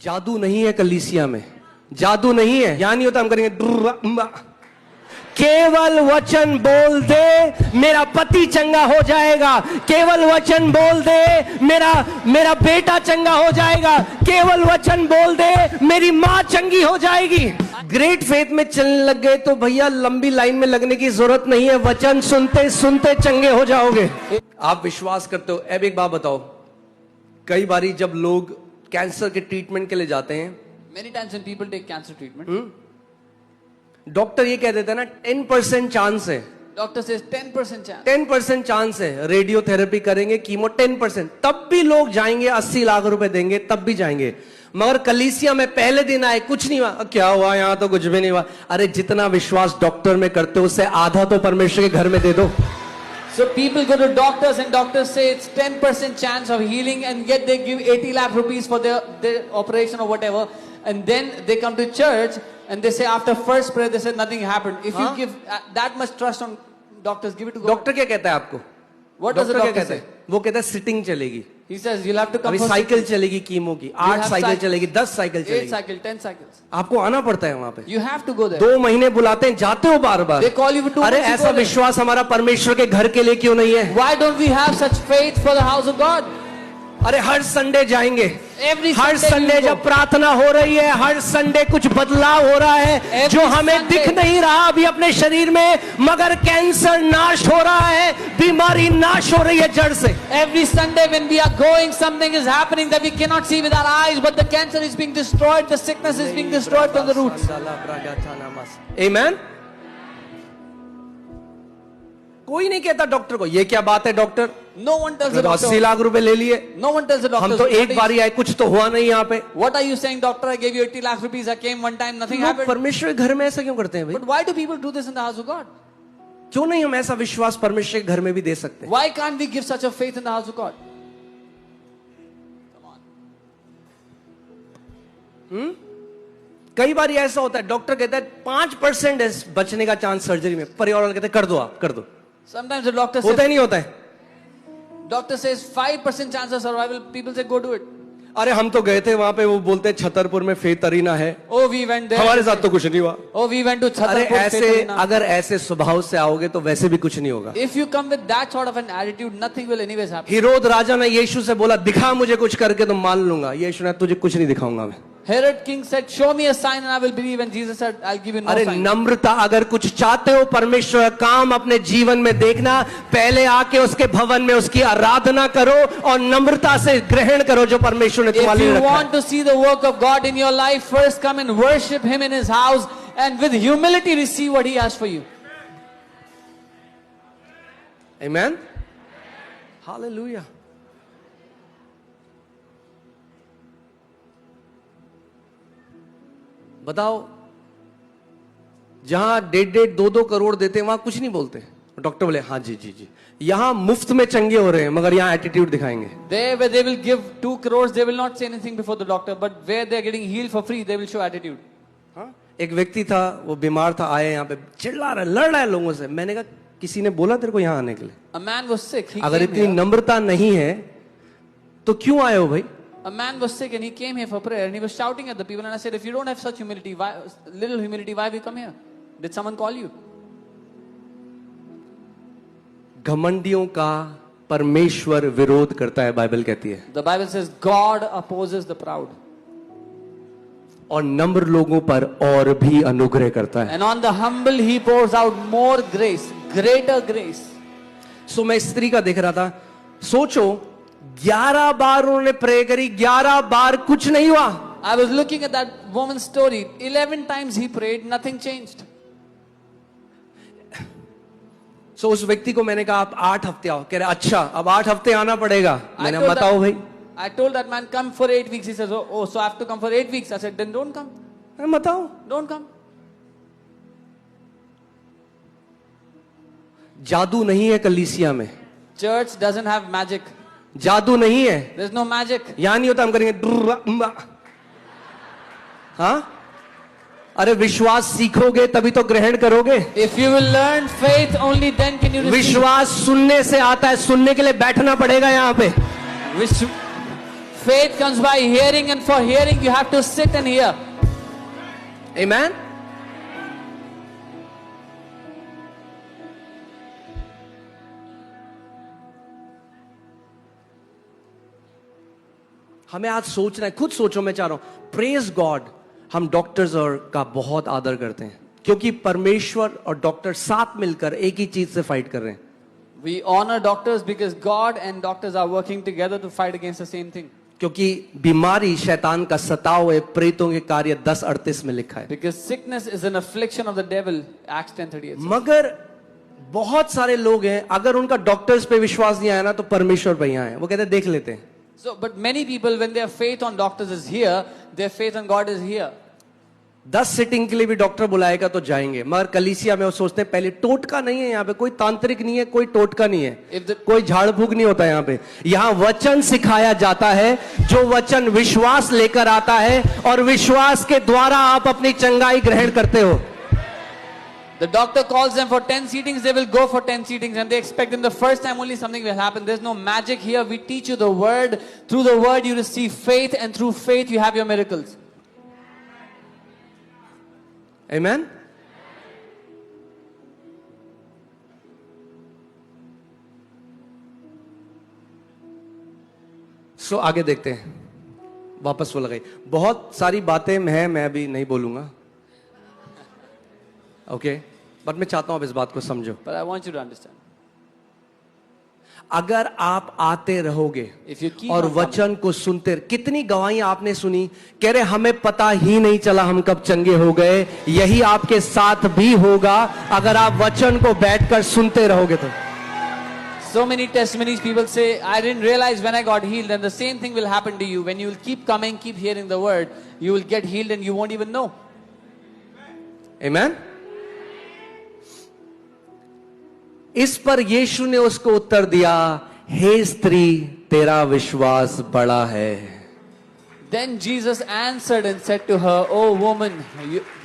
जादू नहीं है कलीसिया में, जादू नहीं है, यहां नहीं होता हम करेंगे केवल वचन बोल दे मेरा पति चंगा हो जाएगा, केवल वचन बोल दे मेरा बेटा चंगा हो जाएगा, केवल वचन बोल दे मेरी मां चंगी हो जाएगी। ग्रेट फेथ में चलने लग गए तो भैया लंबी लाइन में लगने की जरूरत नहीं है, वचन सुनते सुनते चंगे हो जाओगे। आप विश्वास करते हो? अब एक बात बताओ, कई बारी जब लोग कैंसर के ट्रीटमेंट के लिए जाते हैं, many times when people take cancer treatment, doctor ये कह देता है ना 10% चांस है, doctor says 10% chance, 10% चांस है, रेडियोथेरेपी करेंगे, कीमो 10%, तब भी लोग जाएंगे, 80 लाख रुपए देंगे तब भी जाएंगे। मगर कलीसिया में पहले दिन आए, कुछ नहीं हुआ, क्या हुआ, यहां तो कुछ भी नहीं हुआ। अरे जितना विश्वास डॉक्टर में करते हो उससे आधा तो परमेश्वर के घर में दे दो। So people go to doctors and doctors say it's 10% chance of healing, and yet they give 80 lakh rupees for their operation or whatever, and then they come to church and they say after first prayer they said nothing happened. If you give that much trust on doctors, give it to God. Doctor क्या कहता है आपको? What does the doctor say? वो कहता है sitting चलेगी, He says you'll have to come अभी for cycle चलेगी, कीमो की 8 साइकिल चलेगी, 10 साइकिल 8 चलेगी, cycle, 10 cycles. आपको आना पड़ता है वहां पे। You have to go there. 2 महीने बुलाते हैं, जाते हो बार बार। They call you for 2 अरे months, you ऐसा go there. विश्वास हमारा परमेश्वर के घर के लिए क्यों नहीं है? Why don't we have such faith for the house of God? अरे हर संडे जाएंगे, Every her Sunday Sunday you go. जब प्रार्थना हो रही है, हर संडे कुछ बदलाव हो रहा है Every जो हमें Sunday. दिख नहीं रहा अभी अपने शरीर में, मगर कैंसर नाश हो रहा है, बीमारी नाश हो रही है जड़ से। Every Sunday when we are going, something is happening that we cannot see with our eyes, but the cancer is being destroyed, the sickness is being destroyed from the roots. Amen? कोई नहीं कहता doctor को ये क्या बात है doctor, No one tells the 80 doctor. Lakh रुपए ले लिए, No one tells the doctor. हम तो एक बार ही आए, कुछ तो हुआ नहीं यहाँ पे। What are you saying, doctor? I gave you 80 lakh rupees. I came one time, nothing लोग happened. परमेश्वर के घर में ऐसा क्यों करते हैं भाई? But why do people do this in the house of God? क्यों नहीं हम ऐसा विश्वास परमेश्वर के घर में भी दे सकते हैं? Why can't we give such a faith in the house of God? कई बार ऐसा होता है, डॉक्टर कहता है 5% है बचने का चांस सर्जरी में, परिवार वाले कहते हैं कर दो, आप कर दो। Sometimes the doctor होता says, ही नहीं होता है। doctor says 5% chance of survival. People say go do it. अरे हम तो गए थे वहां पे, वो बोलते हैं छतरपुर में फेथ अरीना है, Oh, we went there. हमारे साथ तो कुछ नहीं हुआ। Oh, we went to अरे Chhatarpur. ऐसे Faith Arena. अगर ऐसे स्वभाव से आओगे तो वैसे भी कुछ नहीं होगा। If you come with that sort of an attitude, nothing will anyways happen. हिरोद राजा ने यीशु से बोला दिखा मुझे कुछ करके तो मान लूंगा, यीशु ने तुझे कुछ नहीं दिखाऊंगा मैं। Herod king said, show me a sign and I will believe, and Jesus said, I'll give you no अरे sign. नम्रता, अगर कुछ चाहते हो परमेश्वर का काम अपने जीवन में देखना, पहले आके उसके भवन में उसकी आराधना करो और नम्रता से ग्रहण करो जो परमेश्वर ने If तुम्हारे लिए you रखा है। want to see the work of God in your life, first come and worship Him in His house, and with humility receive what He has for you. Amen? Hallelujah. बताओ, जहां 1.5-2 करोड़ देते हैं वहां कुछ नहीं बोलते, डॉक्टर बोले हाँ जी जी जी, यहां मुफ्त में चंगे हो रहे हैं मगर यहां एटीट्यूड दिखाएंगे। There where they will give 2 crores, they will not say anything before the doctor, but where they are getting healed for free, they will show attitude. हाँ? एक व्यक्ति था, वो बीमार था, आया यहाँ पे चिल्ला रहा है, लड़ रहा है लोगों से। मैंने कहा किसी ने बोला तेरे को यहाँ आने के लिए? A man was sick. He अगर came इतनी here. नम्रता नहीं है तो क्यों आए हो भाई? A man was sick and he came here for prayer and he was shouting at the people, and I said, if you don't have such humility, little humility, why have you come here? Did someone call you? घमंडियों का परमेश्वर विरोध करता है, Bible कहती है, The Bible says God opposes the proud, और नम्र लोगों पर और भी अनुग्रह करता है। and on the humble He pours out more grace, greater grace. सो मैं स्त्री का देख रहा था, सोचो 11 बार उन्होंने प्रे करी, 11 बार कुछ नहीं हुआ। I was looking at that woman's story. 11 times he prayed, nothing changed. सो उस व्यक्ति को मैंने कहा आप 8 हफ्ते आओ, कह रहे अच्छा अब 8 हफ्ते आना पड़ेगा। मैंने told बताओ भाई, I told that man, come for 8 weeks. He says, oh, so I have to come for 8 weeks. I said, then don't come. बताओ, Don't come. जादू नहीं है कलीसिया में, Church doesn't have magic. जादू नहीं है, There's no magic. यहां नहीं होता हम करेंगे। हाँ, अरे विश्वास सीखोगे तभी तो ग्रहण करोगे। If you will learn faith, only then can you receive. विश्वास सुनने से आता है, सुनने के लिए बैठना पड़ेगा यहाँ पे। Faith comes by hearing, and for hearing you have to sit and hear. Amen. हमें आज सोचना है, खुद सोचो, मैं चाह रहा हूं, प्रेज गॉड, हम डॉक्टर्स और का बहुत आदर करते हैं क्योंकि परमेश्वर और डॉक्टर साथ मिलकर एक ही चीज से फाइट कर रहे हैं. We honor doctors because God and doctors are working together to fight against the same thing. क्योंकि बीमारी शैतान का सताव है, प्रेतों के कार्य 10:38 में लिखा है. Because sickness is an affliction of the devil, Acts 10:38. मगर बहुत सारे लोग हैं, अगर उनका डॉक्टर्स पे विश्वास नहीं आया ना तो परमेश्वर पे यहाँ है, वो कहते हैं देख लेते हैं. So, but many people, when their faith on doctors is here, their faith on God is here. 10 sitting के लिए भी डॉक्टर बुलाएगा तो जाएंगे, मगर कलीसिया में वो सोचते हैं पहले टोटका नहीं है, यहाँ पे कोई तांत्रिक नहीं है, कोई टोटका नहीं है, कोई झाड़ फूक नहीं होता यहाँ पे. यहाँ वचन सिखाया जाता है, जो वचन विश्वास लेकर आता है और विश्वास के द्वारा आप अपनी चंगाई ग्रहण करते हो. The doctor calls them for 10 seatings, they will go for 10 seatings, and they expect in the first time only something will happen. There's no magic here. We teach you the word. Through the word you receive faith, and through faith you have your miracles. Amen. सो आगे देखते हैं, वापस वो लगाई. बहुत सारी बातें मैं अभी नहीं बोलूंगा, ओके, बट मैं चाहता हूं आप इस बात को समझो. But I want you to understand. अगर आप आते रहोगे If you keep और on वचन को सुनते, कितनी गवाहियां आपने सुनी, कह रहे हमें पता ही नहीं चला हम कब चंगे हो गए. यही आपके साथ भी होगा अगर आप वचन को बैठकर सुनते रहोगे तो. So many testimonies, people say, I didn't realize when I got healed, and the same thing will happen to you. When you will keep coming, keep hearing the word, you will get healed and you won't even know. Amen. इस पर यीशु ने उसको उत्तर दिया, हे स्त्री तेरा विश्वास बड़ा है. Then Jesus answered and said to her, "O woman,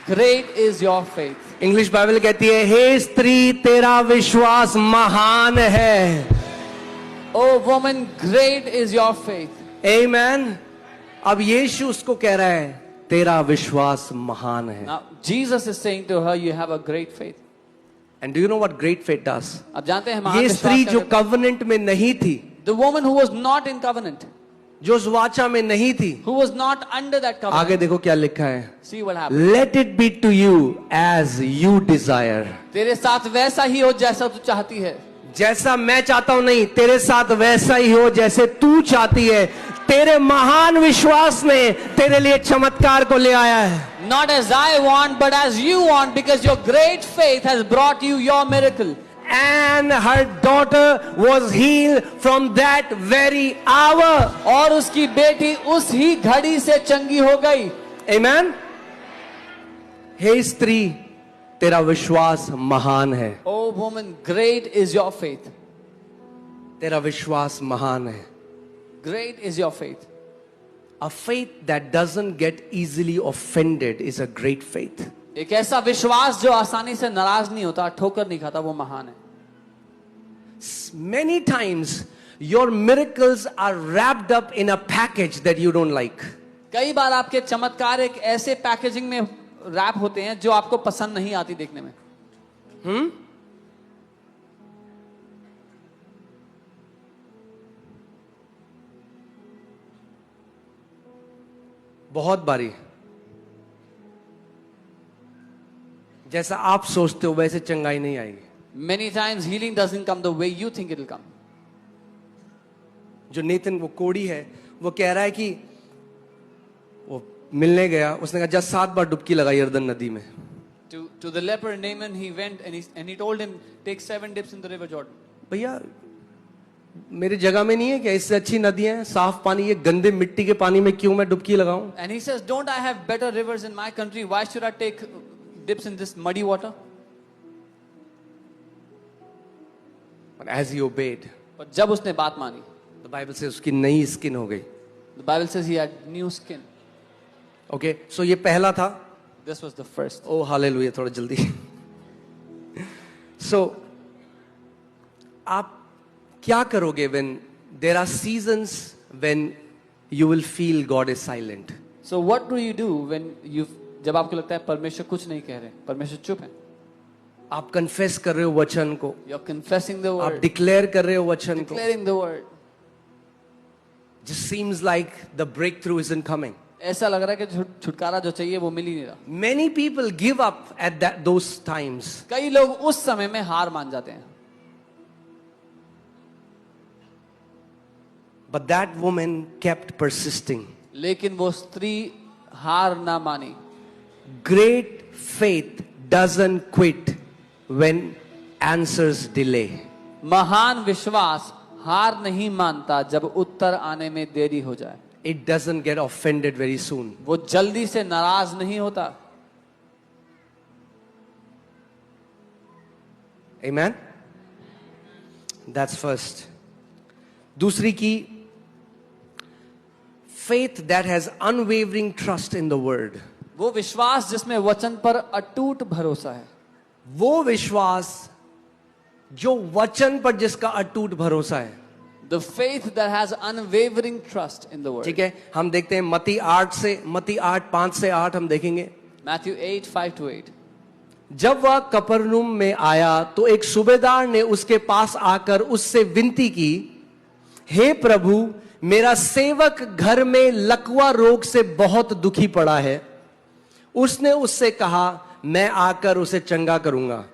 great is your faith." English Bible कहती है, हे स्त्री तेरा विश्वास महान है. "O woman, great is your faith." आमेन. अब यीशु उसको कह रहा है, तेरा विश्वास महान है. Now Jesus is saying to her, you have a great faith. And do you know what great faith does? अब जानते हैं महान ये विश्वास स्त्री क्या जो करता है? कवनेंट में नहीं थी, The woman who was not in covenant, जो उस वाचा में नहीं थी, who was not under that covenant. आगे देखो क्या लिखा है, See what happened. let it be to you as you desire. तेरे साथ वैसा ही हो जैसा तू चाहती है. जैसा मैं चाहता हूं नहीं, तेरे साथ वैसा ही हो जैसे तू चाहती है. तेरे महान विश्वास ने तेरे लिए चमत्कार को ले आया है. Not as I want, but as you want, because your great faith has brought you your miracle. And her daughter was healed from that very hour. और उसकी बेटी उस ही घड़ी से चंगी हो गई. Amen. हे स्त्री तेरा विश्वास महान है. Oh woman, great is your faith. तेरा विश्वास महान है. Great is your faith. A faith that doesn't get easily offended is a great faith. एक ऐसा विश्वास जो आसानी से नाराज नहीं होता, ठोकर नहीं खाता, वो महान है. Many times your miracles are wrapped up in a package that you don't like. कई बार आपके चमत्कार एक ऐसे पैकेजिंग में रैप होते हैं जो आपको पसंद नहीं आती देखने में. बहुत बारी जैसा आप सोचते हो वैसे चंगाई नहीं आएगी. Many times healing doesn't come the way you think it will come. जो नेतन वो कोड़ी है, वो कह रहा है कि वो मिलने गया, उसने कहा जा 7 बार डुबकी लगाई यरदन नदी में. To the leper Naaman, he went and he told him, take 7 dips in the river Jordan. भैया मेरे जगह में नहीं है क्या, इससे अच्छी नदियां हैं, साफ पानी, ये गंदे मिट्टी के पानी में क्यों मैं डुबकी लगाऊं? And he says, don't I have better rivers in my country? Why should I take dips in this muddy water? But as he obeyed, But जब उसने बात मानी, the Bible says उसकी नई स्किन हो गई. the Bible says he had new skin. Okay, so ये पहला था. This was the first. Oh hallelujah, थोड़ा जल्दी. So आप क्या करोगे when there are seasons when you will feel God is silent. So what do you do when जब आपको लगता है परमेश्वर कुछ नहीं कह रहे, परमेश्वर चुप है? आप कन्फेस कर रहे हो वचन को, You're confessing the आप word, डिक्लेयर कर रहे हो वचन को. declaring the word. Just seems like the breakthrough isn't coming. ऐसा लग रहा है कि छुटकारा जो चाहिए वो मिल ही नहीं रहा. Many people give up at those times. कई लोग उस समय में हार मान जाते हैं. But that woman kept persisting. लेकिन वो स्त्री हार ना मानी. Great faith doesn't quit when answers delay. महान विश्वास हार नहीं मानता जब उत्तर आने में देरी हो जाए. It doesn't get offended very soon. वो जल्दी से नाराज नहीं होता. Amen? That's first. दूसरी की, faith that has unwavering trust in the word. वो विश्वास जिसमें वचन पर अटूट भरोसा है. वो विश्वास जो वचन पर जिसका अटूट भरोसा है. The faith that has unwavering trust in the word. ठीक है, हम देखते हैं मत्ती 8 5 से 8 हम देखेंगे. Matthew 8 5 to 8. जब वह कफरनहूम में आया तो एक सूबेदार ने उसके पास आकर उससे विनती की, हे प्रभु, मेरा सेवक घर में लकवा रोग से बहुत दुखी पड़ा है. उसने उससे कहा, मैं आकर उसे चंगा करूंगा.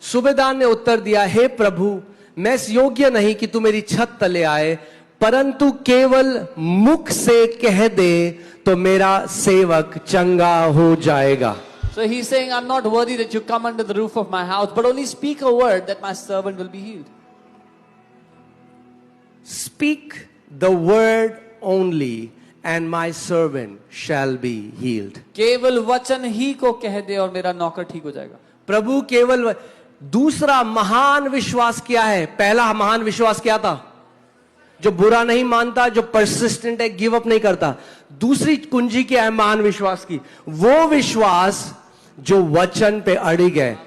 सूबेदार ने उत्तर दिया, हे प्रभु, मैं इस योग्य नहीं कि तू मेरी छत तले आए, परंतु केवल मुख से कह दे तो मेरा सेवक चंगा हो जाएगा. So he's saying, I'm not worthy that you come under the roof of my house, but only speak a word that my servant will be healed. Speak the word only and my servant shall be healed. केवल वचन ही को कह दे और मेरा नौकर ठीक हो जाएगा. प्रभु केवल. दूसरा महान विश्वास क्या है? पहला महान विश्वास क्या था? जो बुरा नहीं मानता, जो परसिस्टेंट है, गिव अप नहीं करता. दूसरी कुंजी क्या है महान विश्वास की? वो विश्वास जो वचन पे अड़िग है.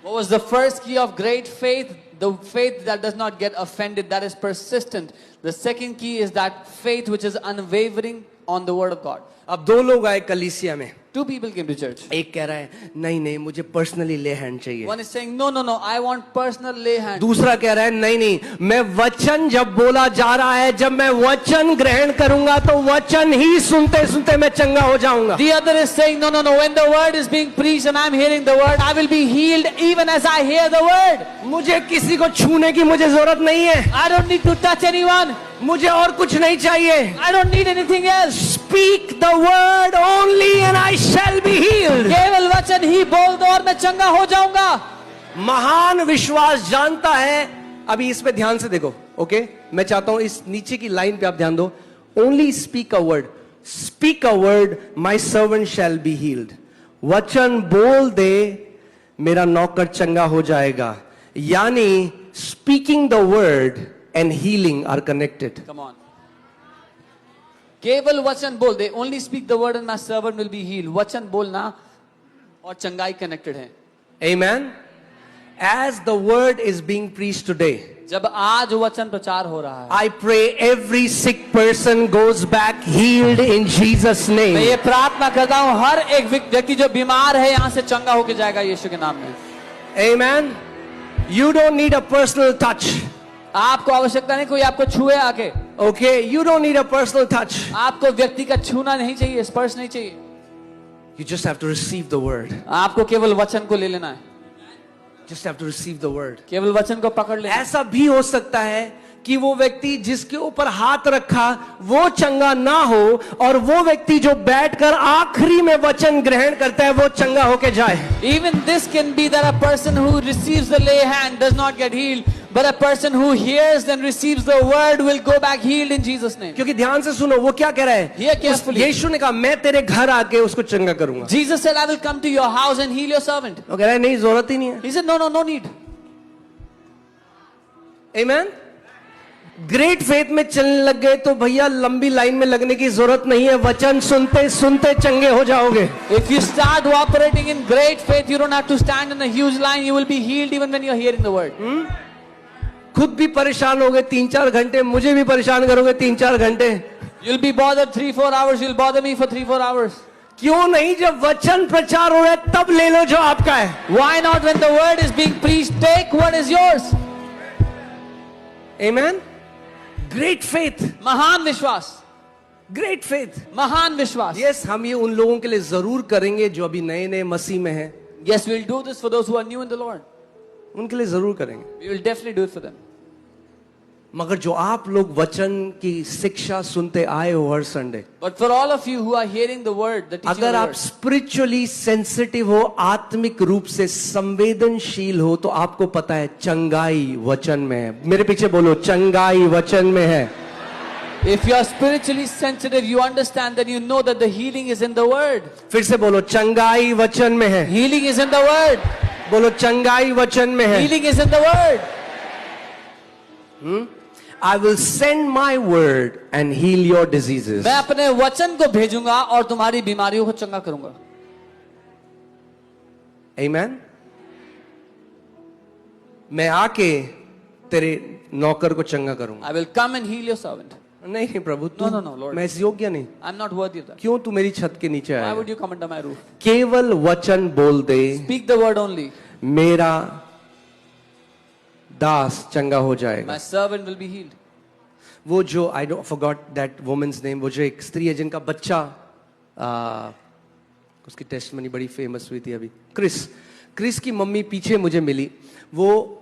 What was the first key of great faith? The faith that does not get offended, that is persistent. The second key is that faith which is unwavering on the word of God. अब दो लोग आए कलीसिया में. Two people came to church. एक कह रहा है, नहीं नहीं मुझे पर्सनली ले हैंड चाहिए. One is saying, no, I want personal lay hand. दूसरा कह रहा है, नहीं नहीं, मैं वचन जब बोला जा रहा है, जब मैं वचन ग्रहण करूंगा तो वचन ही सुनते सुनते मैं चंगा हो जाऊंगा. The other is saying, no, when the word is being preached and I'm hearing the word, I will be healed even as I hear the word. मुझे किसी को छूने की मुझे जरूरत नहीं है. I don't need to touch anyone. मुझे और कुछ नहीं चाहिए. I don't need anything else. Speak the word only and I shall be healed. केवल वचन ही बोल दो और मैं चंगा हो जाऊंगा. महान विश्वास जानता है. अभी इस पे ध्यान से देखो. ओके, मैं चाहता हूं इस नीचे की लाइन पे आप ध्यान दो. Only speak a word. Speak a word, my servant shall be healed. वचन बोल दे, मेरा नौकर चंगा हो जाएगा. यानी speaking the word and healing are connected. Come on. केवल वचन बोल दे. Only speak the word and my servant will be healed. वचन बोलना और चंगाई connected है. Amen. As the word is being preached today, जब आज वचन प्रचार हो रहा है, I pray every sick person goes back healed in Jesus' मैं ये name. प्रार्थना करता हूँ हर एक व्यक्ति जो बीमार है यहाँ से चंगा होके जाएगा यीशु के नाम में. Amen. You don't need a personal touch. आपको आवश्यकता नहीं कोई आपको छुए आके. Okay, you don't need a personal touch. आपको व्यक्ति का छूना नहीं चाहिए, स्पर्श नहीं चाहिए. You just have to receive the word. आपको केवल वचन को ले लेना है. Just have to receive the word. केवल वचन को पकड़ लेना. ऐसा भी हो सकता है कि वो व्यक्ति जिसके ऊपर हाथ रखा वो चंगा ना हो और वो व्यक्ति जो बैठकर आखिरी में वचन ग्रहण करता है वो चंगा होके जाए. Even this can be that a person who receives the lay hand does not get healed, but a person who hears and receives the word will go back healed in Jesus' name. क्योंकि ध्यान से सुनो वो क्या कह रहा है. Hear carefully. यीशु ने कहा मैं तेरे घर आके उसको चंगा करूंगा. Jesus said, I will come to your house and heal your servant. वो कह रहा है नहीं जरूरत ही नहीं है. He said, no need. Amen. Great faith में चलने लग गए तो भैया लंबी लाइन में लगने की जरूरत नहीं है. वचन सुनते सुनते चंगे हो जाओगे. If you start operating in great faith, you don't have to stand in a huge line. You will be healed even when you're hearing the word. खुद भी परेशान हो गए 3-4 घंटे, मुझे भी परेशान करोगे 3-4 घंटे। You'll be bothered 3-4 hours. You'll bother me for 3-4 hours. क्यों नहीं? जब वचन प्रचार हो रहा है तब ले लो जो आपका है। Why not when the word is being preached? Take what is yours. Amen? Great faith. महान विश्वास, Great faith. महान विश्वास. Yes, हम ये उन लोगों के लिए जरूर करेंगे जो अभी नए नए मसीह में हैं। Yes, we'll do this for those who are new in the Lord. उनके लिए जरूर करेंगे। We will definitely do it for them. मगर जो आप लोग वचन की शिक्षा सुनते आए हो हर Sunday, But for all of you who are hearing the word, the teaching of अगर the आप word, स्पिरिचुअली सेंसिटिव हो, आत्मिक रूप से संवेदनशील हो, तो आपको पता है चंगाई वचन में है। मेरे पीछे बोलो, चंगाई वचन में है। if you are spiritually sensitive, you understand that you know that the healing is in the word. फिर से बोलो, चंगाई वचन में है। Healing is in the word. बोलो, चंगाई वचन में है। Healing is in the word. I will send my word and heal your diseases. मैं अपने वचन को भेजूंगा और तुम्हारी बीमारियों को चंगा करूंगा। Amen? मैं आके तेरे नौकर को चंगा करूंगा। I will come and heal your servant. नहीं नहीं प्रभु, तू No, Lord. मैं इस योग्य नहीं। I'm not worthy of that. क्यों तू मेरी छत के नीचे Why आया? would you come under my roof? केवल वचन बोल दे, Speak the word only. मेरा दास चंगा हो जाएगा। My servant will be healed. वो जो I don't forgot that women's name, वो जो एक स्त्री है जिनका बच्चा उसकी टेस्टमनी बड़ी फेमस हुई थी अभी, क्रिस की मम्मी पीछे मुझे मिली। वो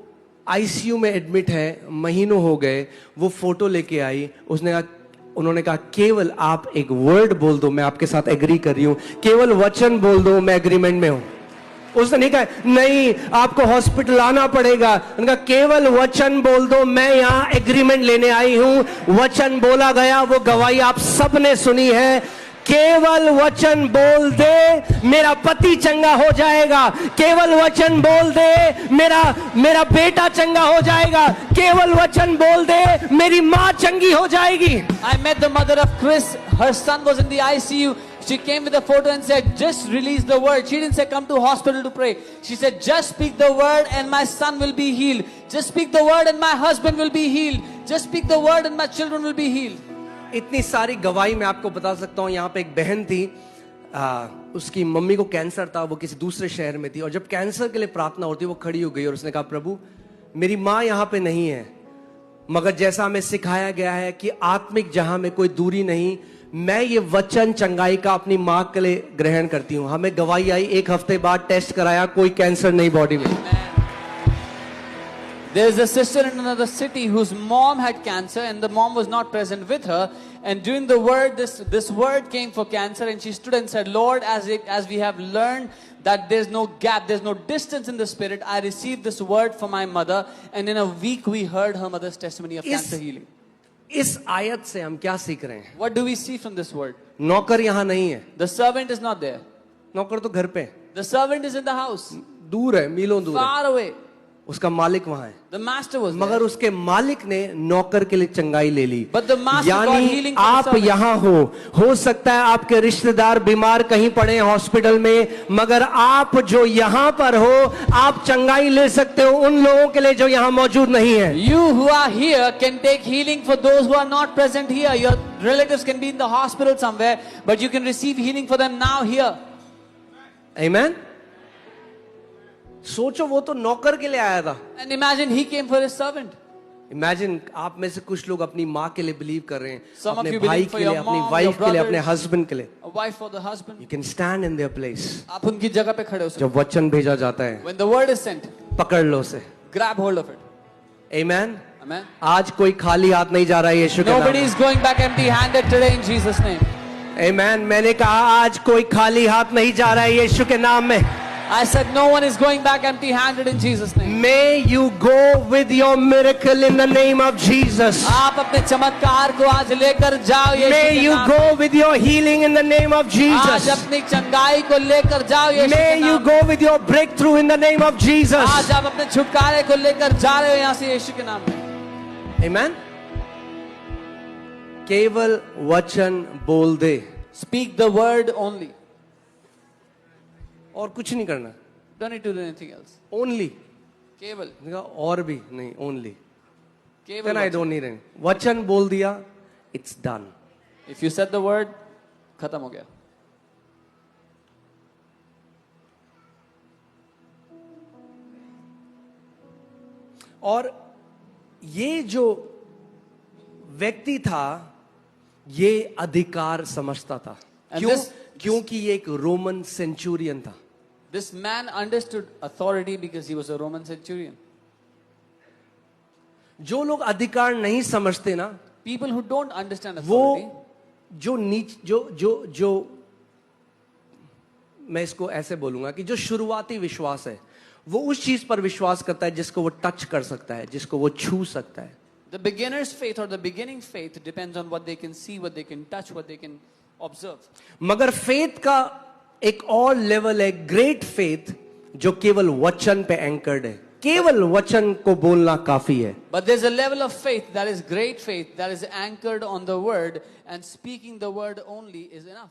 आईसीयू में एडमिट है, महीनों हो गए। वो फोटो लेके आई, उन्होंने कहा केवल आप एक वर्ड बोल दो, मैं आपके साथ एग्री कर रही हूं। केवल वचन बोल दो, मैं एग्रीमेंट में हूं। उसने नहीं कहा नहीं आपको हॉस्पिटल आना पड़ेगा, उन्होंने कहा केवल वचन बोल दो, मैं यहाँ एग्रीमेंट लेने आई हूं। वचन बोला गया, वो गवाही आप सबने सुनी है। केवल वचन बोल दे, मेरा पति चंगा हो जाएगा। केवल वचन बोल दे, मेरा बेटा चंगा हो जाएगा। केवल वचन बोल दे, मेरी माँ चंगी हो जाएगी। I met the mother of Chris. Her son was in the ICU. She came with a photo and said, just release the word. She didn't say come to hospital to pray. She said, just speak the word and my son will be healed. Just speak the word and my husband will be healed. Just speak the word and my children will be healed. इतनी सारी गवाही मैं आपको बता सकता हूँ। यहाँ पे एक बहन थी, उसकी मम्मी को कैंसर था, वो किसी दूसरे शहर में थी, और जब कैंसर के लिए प्रार्थना होती वो खड़ी हो गई और उसने कहा प्रभु मेरी माँ यहाँ पे नहीं है, मगर जैसा हमें सिखाया गया है कि आत्मिक जहां में कोई दूरी नहीं, मैं ये वचन चंगाई का अपनी माँ के लिए ग्रहण करती हूँ। हमें गवाही आई, 1 हफ्ते बाद टेस्ट कराया, कोई कैंसर नहीं बॉडी में। There is a sister in another city whose mom had cancer and the mom was not present with her. And during the word, this word came for cancer, and she stood and said, Lord, as we have learned that there's no gap, there's no distance in the spirit, I received this word for my mother. And in a week we heard her mother's testimony of cancer healing. इस आयत से हम क्या सीख रहे हैं? What do we see from this word? नौकर यहाँ नहीं है, The servant is not there. नौकर तो घर पे है, The servant is in the house, दूर है, मीलों दूर है। far away. उसका मालिक वहां है, The master was मगर there. उसके मालिक ने नौकर के लिए चंगाई ले ली। But the master got यानी healing for the आप servant. यहाँ हो सकता है आपके रिश्तेदार बीमार कहीं पड़े हैं हॉस्पिटल में, मगर आप जो यहाँ पर हो आप चंगाई ले सकते हो उन लोगों के लिए जो यहाँ मौजूद नहीं है। You who are here can take healing for those who are not present here. Your relatives can be in the hospital somewhere, but you can receive healing for them now here. Amen? सोचो वो तो नौकर के लिए आया था। And imagine he came for his servant. Imagine आप में से कुछ लोग अपनी माँ के लिए बिलीव कर रहे हैं, Some of अपने you भाई believe for के लिए, your अपनी mom, वाइफ your के लिए, अपने brothers. हस्बैंड के लिए। A wife for the husband. You can stand in their place. आप उनकी जगह पे खड़े हो सकते जब वचन भेजा जाता है, हो. When the word is sent, पकड़ लो उसे। grab hold of it. Amen? Amen. आज कोई खाली हाथ नहीं जा रहा है यीशु के नाम Nobody में। is going back empty-handed today in Jesus' name. Amen? मैंने कहा आज कोई खाली हाथ नहीं जा रहा है यीशु के नाम में। I said no one is going back empty-handed in Jesus' name. May you go with your miracle in the name of Jesus. आप अपने चमत्कार को आज लेकर जाओ यीशु May के you नाम go with your healing in the name of आज Jesus. अपनी चंगाई को लेकर जाओ यीशु के May you नाम go with your breakthrough in the name of Jesus. आज आप अपने छुटकारे को लेकर जा रहे हो यहाँ से यीशु के नाम में. Amen? केवल वचन बोल दे, Speak the word only. और कुछ नहीं करना। Don't need to do anything else. Only केवल. और भी नहीं, only केवल then I वचन. don't need any. वचन बोल दिया, it's done. If you said the word, खत्म हो गया. और ये जो व्यक्ति था, ये अधिकार समझता था. And क्यों? this- क्योंकि ये एक रोमन सेंचुरियन था. This man understood authority because he was a Roman centurion. जो लोग अधिकार नहीं समझते ना, People who don't understand वो authority, जो नीच जो मैं इसको ऐसे बोलूंगा कि जो शुरुआती विश्वास है, वो उस चीज पर विश्वास करता है जिसको वो टच कर सकता है, जिसको वो छू सकता है. the beginner's faith or the beginning faith depends on what they can see, what they can touch, what they can observe. मगर फेथ का एक और लेवल है, ग्रेट फेथ, जो केवल वचन पे एंकर्ड है. केवल वचन को बोलना काफी है. But there's a level of faith that is great faith that is anchored on the word, and speaking the word only is enough.